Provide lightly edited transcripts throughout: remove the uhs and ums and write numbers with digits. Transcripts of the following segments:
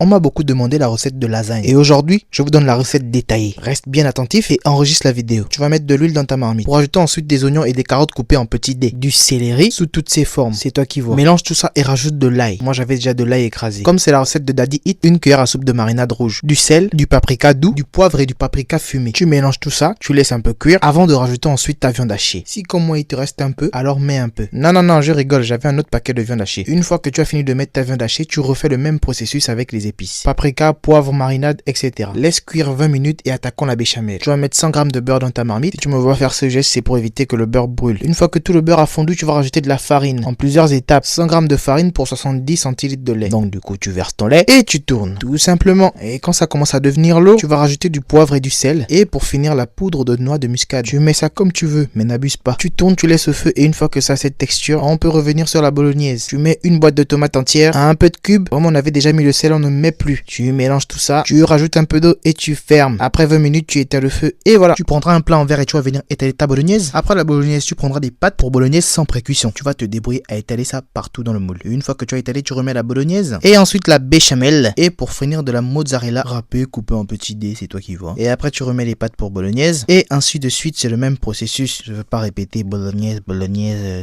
On m'a beaucoup demandé la recette de lasagne et aujourd'hui, je vous donne la recette détaillée. Reste bien attentif et enregistre la vidéo. Tu vas mettre de l'huile dans ta marmite pour ajouter ensuite des oignons et des carottes coupées en petits dés, du céleri sous toutes ses formes, c'est toi qui vois. Mélange tout ça et rajoute de l'ail. Moi j'avais déjà de l'ail écrasé. Comme c'est la recette de Daddy Eat, une cuillère à soupe de marinade rouge, du sel, du paprika doux, du poivre et du paprika fumé. Tu mélanges tout ça, tu laisses un peu cuire avant de rajouter ensuite ta viande hachée. Si comme moi il te reste un peu, alors mets un peu. Non, je rigole, j'avais un autre paquet de viande hachée. Une fois que tu as fini de mettre ta viande hachée, tu refais le même processus avec les épices. Paprika, poivre, marinade, etc. Laisse cuire 20 minutes et attaquons la béchamel. Tu vas mettre 100 g de beurre dans ta marmite. Si tu me vois faire ce geste, c'est pour éviter que le beurre brûle. Une fois que tout le beurre a fondu, tu vas rajouter de la farine en plusieurs étapes. 100 g de farine pour 70 centilitres de lait. Donc du coup, tu verses ton lait et tu tournes. Tout simplement. Et quand ça commence à devenir l'eau, tu vas rajouter du poivre et du sel. Et pour finir, la poudre de noix de muscade. Tu mets ça comme tu veux, mais n'abuse pas. Tu tournes, tu laisses au feu et une fois que ça a cette texture, on peut revenir sur la bolognaise. Tu mets une boîte de tomates entière, un peu de cubes. Comme on avait déjà mis le sel, on ne met plus. Tu mélanges tout ça, tu rajoutes un peu d'eau et tu fermes. Après 20 minutes, tu éteins le feu et voilà. Tu prendras un plat en verre et tu vas venir étaler ta bolognaise. Après la bolognaise, tu prendras des pâtes pour bolognaise sans pré-cuisson. Tu vas te débrouiller à étaler ça partout dans le moule. Une fois que tu as étalé, tu remets la bolognaise et ensuite la béchamel. Et pour finir, de la mozzarella râpée, coupée en petits dés, c'est toi qui vois. Et après, tu remets les pâtes pour bolognaise et ainsi de suite. C'est le même processus. Je veux pas répéter bolognaise,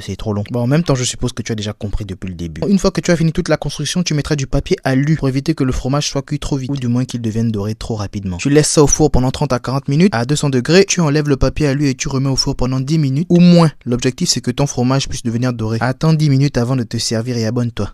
c'est trop long. Bon, en même temps, je suppose que tu as déjà compris depuis le début. Une fois que tu as fini toute la construction, tu mettras du papier alu pour éviter que le fromage soit cuit trop vite ou du moins qu'il devienne doré trop rapidement. Tu laisses ça au four pendant 30 à 40 minutes à 200 degrés. Tu enlèves le papier alu et tu remets au four pendant 10 minutes ou moins. L'objectif, c'est que ton fromage puisse devenir doré. Attends 10 minutes avant de te servir et abonne-toi.